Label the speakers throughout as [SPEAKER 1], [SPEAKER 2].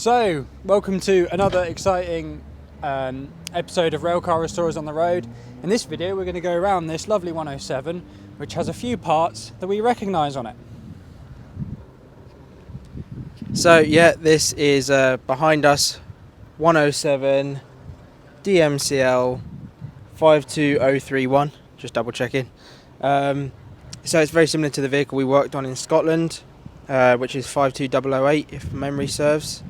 [SPEAKER 1] So, welcome to another exciting episode of Railcar Restorers on the Road. In this video we're going to go around this lovely 107, which has a few parts that we recognise on it.
[SPEAKER 2] So yeah, this is behind us 107 DMCL 52031, just double checking. So it's very similar to the vehicle we worked on in Scotland, which is 52008 if memory serves.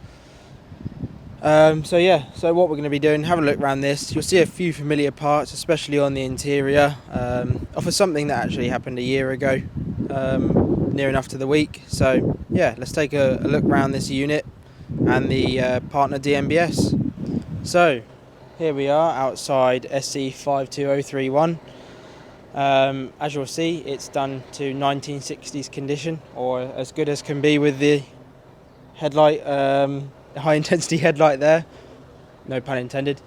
[SPEAKER 2] So what we're going to be doing, have a look around this. You'll see a few familiar parts, especially on the interior, off of something that actually happened a year ago, near enough to the week. So yeah, let's take a look around this unit and the partner DMBS. So here we are outside SC 52031. As you'll see, it's done to 1960s condition, or as good as can be with the headlight, high intensity headlight there, no pun intended.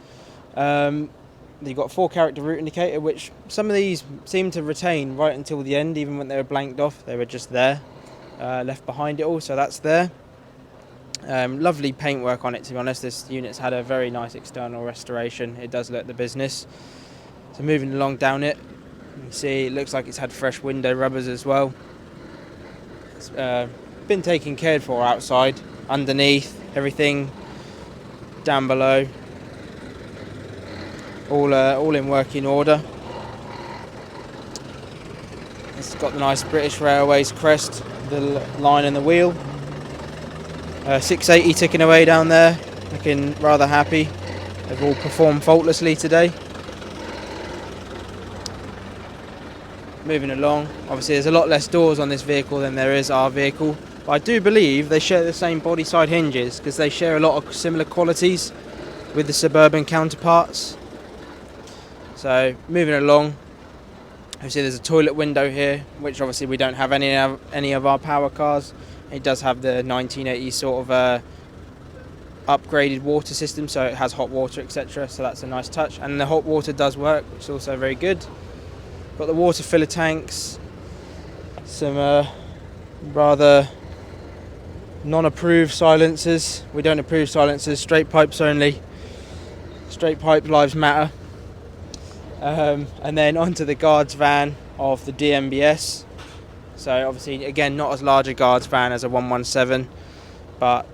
[SPEAKER 2] You've got a 4-character route indicator, which some of these seem to retain right until the end. Even when they were blanked off, they were just there, left behind it all, so that's there. Lovely paintwork on it, to be honest. This unit's had a very nice external restoration. It does look the business. So moving along down it, you can see it looks like it's had fresh window rubbers as well. It's been taken care for outside, underneath, everything down below, all in working order. It's got the nice British Railways crest, the line in the wheel. 680 ticking away down there, looking rather happy. They've all performed faultlessly today. Moving along, obviously there's a lot less doors on this vehicle than there is our vehicle. But I do believe they share the same body side hinges because they share a lot of similar qualities with the suburban counterparts. So moving along, obviously there's a toilet window here, which obviously we don't have any of our power cars. It does have the 1980s sort of upgraded water system, so it has hot water, etc. So that's a nice touch, and the hot water does work, which is also very good. Got the water filler tanks, some rather non-approved silencers. We don't approve silencers, straight pipes only. Straight pipe lives matter. And then onto the guards van of the DMBS. So obviously, again, not as large a guards van as a 117, but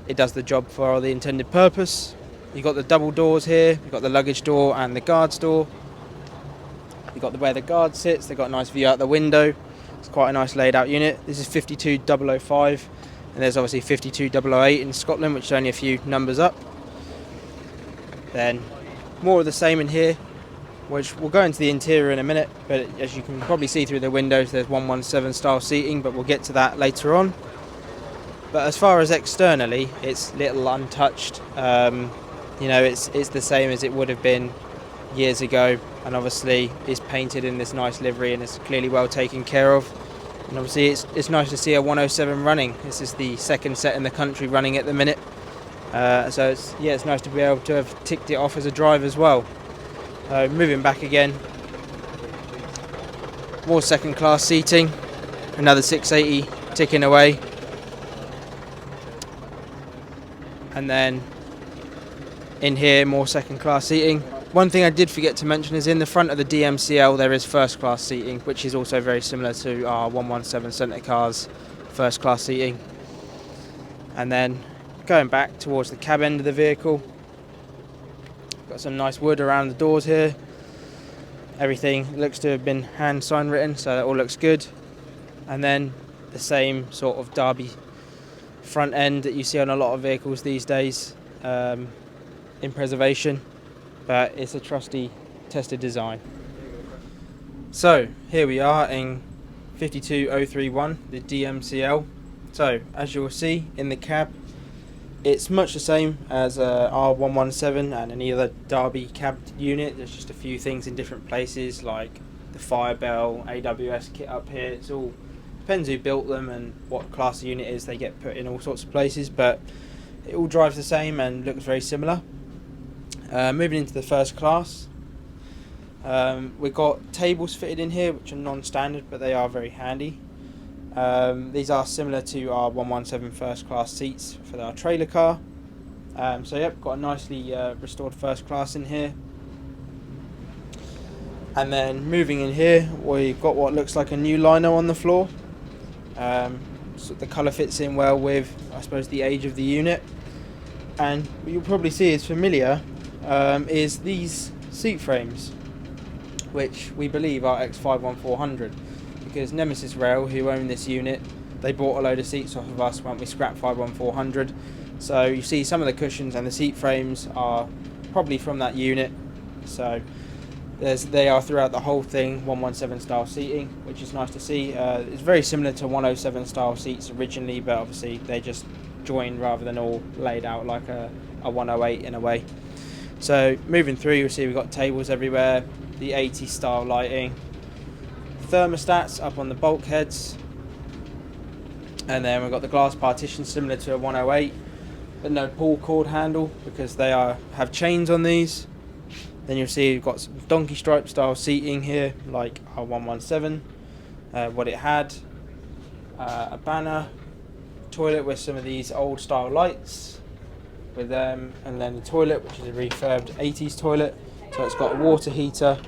[SPEAKER 2] it does the job for the intended purpose. You've got the double doors here. You've got the luggage door and the guards door. You've got where the guard sits. They've got a nice view out the window. It's quite a nice laid out unit. This is 52005. And there's obviously 52008 in Scotland, which is only a few numbers up. Then more of the same in here, which we'll go into the interior in a minute, but as you can probably see through the windows, there's 117 style seating, but we'll get to that later on. But as far as externally, it's little untouched. It's the same as it would have been years ago, and obviously it's painted in this nice livery and it's clearly well taken care of. And obviously it's nice to see a 107 running. This is the second set in the country running at the minute. So it's nice to be able to have ticked it off as a drive as well. Moving back again, more second class seating, another 680 ticking away. And then in here, more second class seating. One thing I did forget to mention is in the front of the DMCL there is first class seating, which is also very similar to our 117 Centre cars first class seating. And then going back towards the cab end of the vehicle, Got some nice wood around the doors here. Everything looks to have been hand sign written, so that all looks good. And then the same sort of Derby front end that you see on a lot of vehicles these days, in preservation, but it's a trusty, tested design. So here we are in 52031, the DMCL. So as you'll see in the cab, it's much the same as R117 and any other Derby cab unit. There's just a few things in different places, like the fire bell, AWS kit up here. It's all depends who built them and what class of unit is. They get put in all sorts of places, but it all drives the same and looks very similar. Moving into the first class, we've got tables fitted in here, which are non-standard, but they are very handy. These are similar to our 117 first class seats for our trailer car. So yep, got a nicely restored first class in here. And then moving in here, we've got what looks like a new lino on the floor. So the colour fits in well with, I suppose, the age of the unit. And what you'll probably see is familiar is these seat frames, which we believe are X51400. Because Nemesis Rail, who own this unit, they bought a load of seats off of us when we scrapped 51400. So you see some of the cushions and the seat frames are probably from that unit. So they are throughout the whole thing 117 style seating, which is nice to see. It's very similar to 107 style seats originally, but obviously they just joined rather than all laid out like a 108 in a way. So moving through, you'll see we've got tables everywhere, the 80 style lighting, thermostats up on the bulkheads, and then we've got the glass partition similar to a 108, but no pull cord handle because they have chains on these. Then you'll see we've got some donkey stripe style seating here, like our 117, what it had, a banner, toilet with some of these old style lights with them, and then the toilet, which is a refurbed 80s toilet, so it's got a water heater,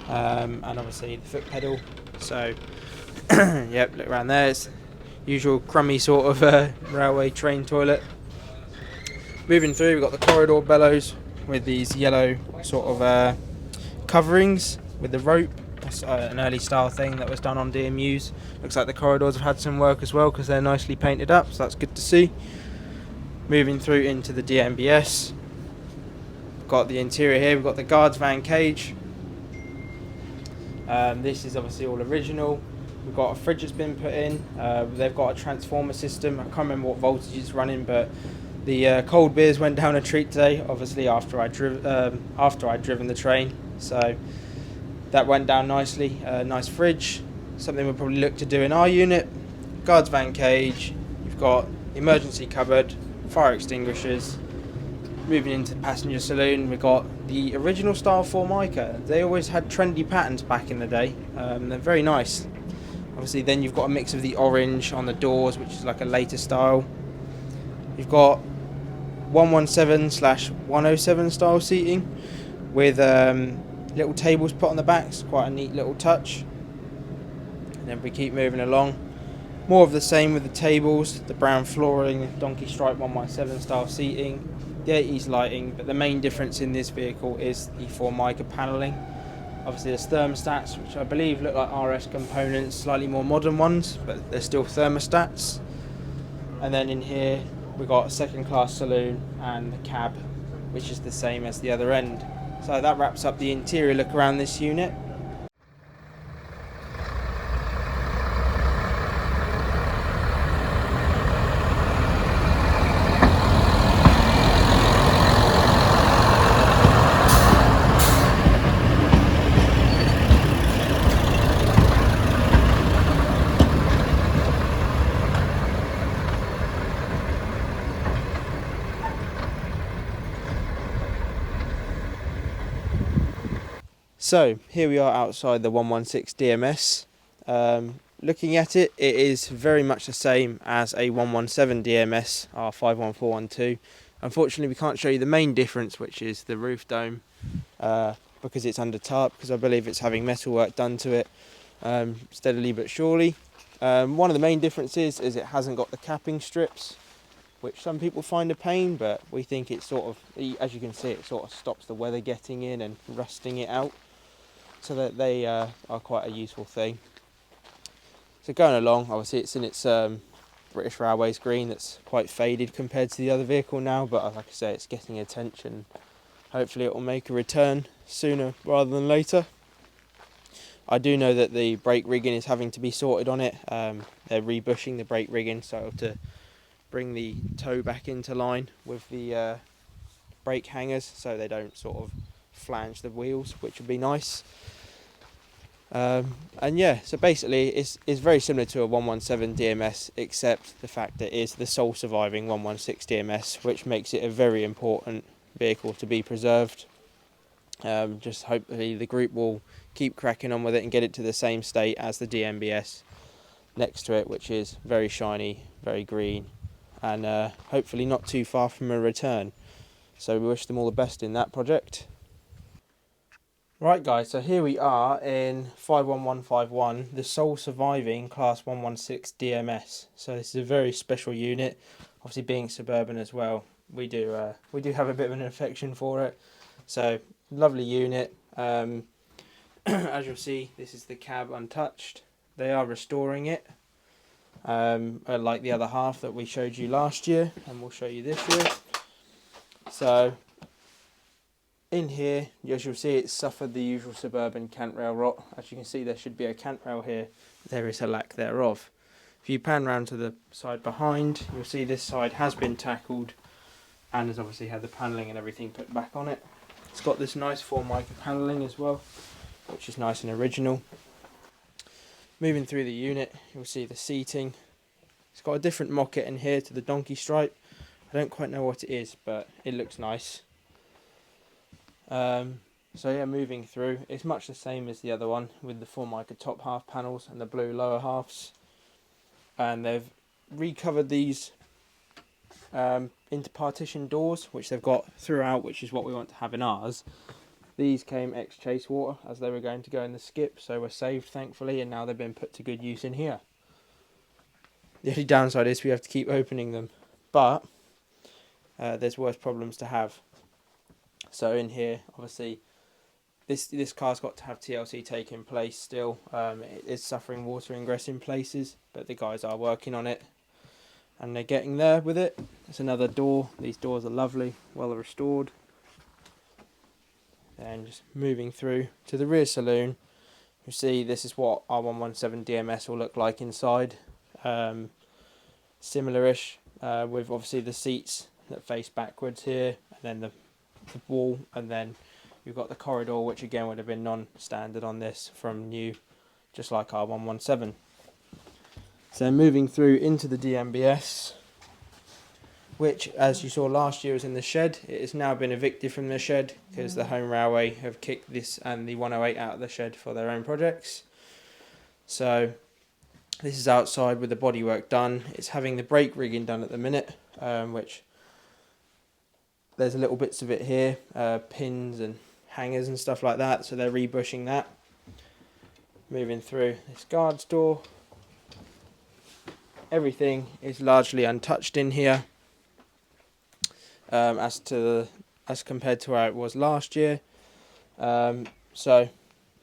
[SPEAKER 2] and obviously the foot pedal. So yep, look around there, it's usual crummy sort of railway train toilet. Moving through, we've got the corridor bellows with these yellow sort of coverings with the rope. That's an early style thing that was done on DMUs. Looks like the corridors have had some work as well because they're nicely painted up, so that's good to see. Moving through into the DMBS, got the interior here. We've got the guards van cage. This is obviously all original. We've got a fridge that's been put in. They've got a transformer system. I can't remember what voltage it's running, but the cold beers went down a treat today, obviously after I'd driven the train. So that went down nicely. Nice fridge, something we'll probably look to do in our unit. Guards van cage. You've got emergency cupboard, fire extinguishers. Moving into the passenger saloon, we've got the original style Formica. They always had trendy patterns back in the day. They're very nice. Obviously then you've got a mix of the orange on the doors, which is like a later style. You've got 117/107 style seating with little tables put on the back. It's quite a neat little touch. And then we keep moving along. More of the same with the tables, the brown flooring, donkey stripe 117 style seating, the 80s lighting, but the main difference in this vehicle is the Formica panelling. Obviously there's thermostats, which I believe look like RS components, slightly more modern ones, but they're still thermostats. And then in here we've got a second class saloon and the cab, which is the same as the other end. So that wraps up the interior look around this unit. So here we are outside the 116 DMS. Looking at it, it is very much the same as a 117 DMS, our 51412. Unfortunately, we can't show you the main difference, which is the roof dome, because it's under tarp, because I believe it's having metal work done to it steadily but surely. One of the main differences is it hasn't got the capping strips which some people find a pain, but we think it's sort of, as you can see, it sort of stops the weather getting in and rusting it out, so that they are quite a useful thing. So going along, obviously it's in its British Railways green that's quite faded compared to the other vehicle now, but like I say, it's getting attention. Hopefully it will make a return sooner rather than later. I do know that the brake rigging is having to be sorted on it. They're rebushing the brake rigging so to bring the toe back into line with the brake hangers so they don't sort of flange the wheels, which would be nice. And yeah, so basically it's very similar to a 117 DMS, except the fact that it is the sole surviving 116 DMS, which makes it a very important vehicle to be preserved. Just hopefully the group will keep cracking on with it and get it to the same state as the DMBS next to it, which is very shiny, very green, and hopefully not too far from a return. So we wish them all the best in that project. Right guys, so here we are in 51151, the sole surviving Class 116 DMS. So this is a very special unit, obviously being suburban as well. We do have a bit of an affection for it. So lovely unit. As you'll see, this is the cab untouched. They are restoring it, like the other half that we showed you last year, and we'll show you this year. So in here, as you'll see, it's suffered the usual suburban cant rail rot. As you can see, there should be a cant rail here. There is a lack thereof. If you pan round to the side behind, you'll see this side has been tackled and has obviously had the panelling and everything put back on it. It's got this nice Formica panelling as well, which is nice and original. Moving through the unit, you'll see the seating. It's got a different mocket in here to the donkey stripe. I don't quite know what it is, but it looks nice. So yeah, moving through, it's much the same as the other one with the Formica top half panels and the blue lower halves, and they've recovered these into partition doors, which they've got throughout, which is what we want to have in ours. These came ex chase water as they were going to go in the skip, so were saved thankfully, and now they've been put to good use in here. The only downside is we have to keep opening them, but there's worse problems to have. So in here, obviously, this car's got to have TLC taking place still. It is suffering water ingress in places, but the guys are working on it, and they're getting there with it. There's another door. These doors are lovely, well restored. Then just moving through to the rear saloon, you see this is what our 117 DMS will look like inside. Similar-ish, with obviously the seats that face backwards here, and then the wall, and then you've got the corridor, which again would have been non-standard on this from new, just like our 117. So moving through into the DMBS, which as you saw last year was in the shed. It has now been evicted from the shed because the Home Railway have kicked this and the 108 out of the shed for their own projects. So this is outside with the bodywork done. It's having the brake rigging done at the minute, which there's little bits of it here, pins and hangers and stuff like that, so they're rebushing that. Moving through this guards door, everything is largely untouched in here, as compared to how it was last year. So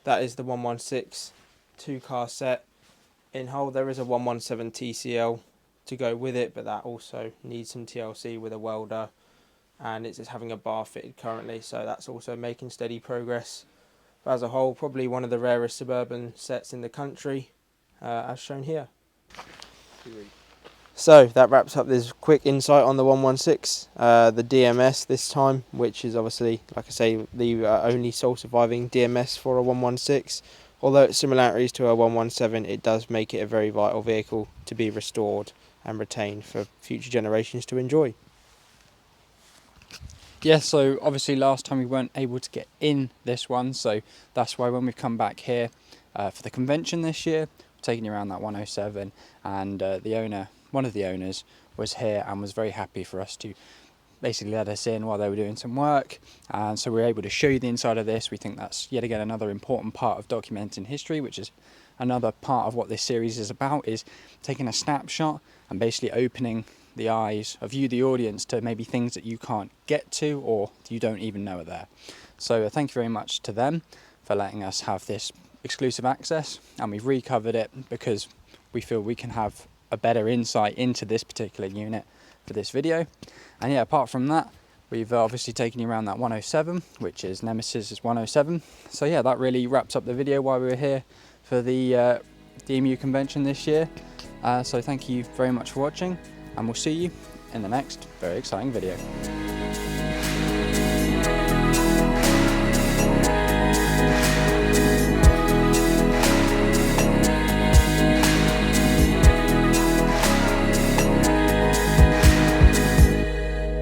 [SPEAKER 2] that is the 116 two-car set. In Hull there is a 117 TCL to go with it, but that also needs some TLC with a welder, and it's just having a bar fitted currently, so that's also making steady progress. But as a whole, probably one of the rarest suburban sets in the country, as shown here. So that wraps up this quick insight on the 116, the DMS this time, which is obviously, like I say, the only sole surviving DMS for a 116. Although its similarities to a 117, it does make it a very vital vehicle to be restored and retained for future generations to enjoy.
[SPEAKER 1] Yeah, so obviously last time we weren't able to get in this one, so that's why when we've come back here for the convention this year, we're taking you around that 107, and the owner, one of the owners, was here and was very happy for us to basically let us in while they were doing some work, and so we were able to show you the inside of this. We think that's yet again another important part of documenting history, which is another part of what this series is about, is taking a snapshot and basically opening the eyes of you, the audience, to maybe things that you can't get to or you don't even know are there. So thank you very much to them for letting us have this exclusive access, and we've recovered it because we feel we can have a better insight into this particular unit for this video. And yeah, apart from that, we've obviously taken you around that 107, which is Nemesis 107. So yeah, that really wraps up the video while we were here for the DMU convention this year. So thank you very much for watching, and we'll see you in the next very exciting video.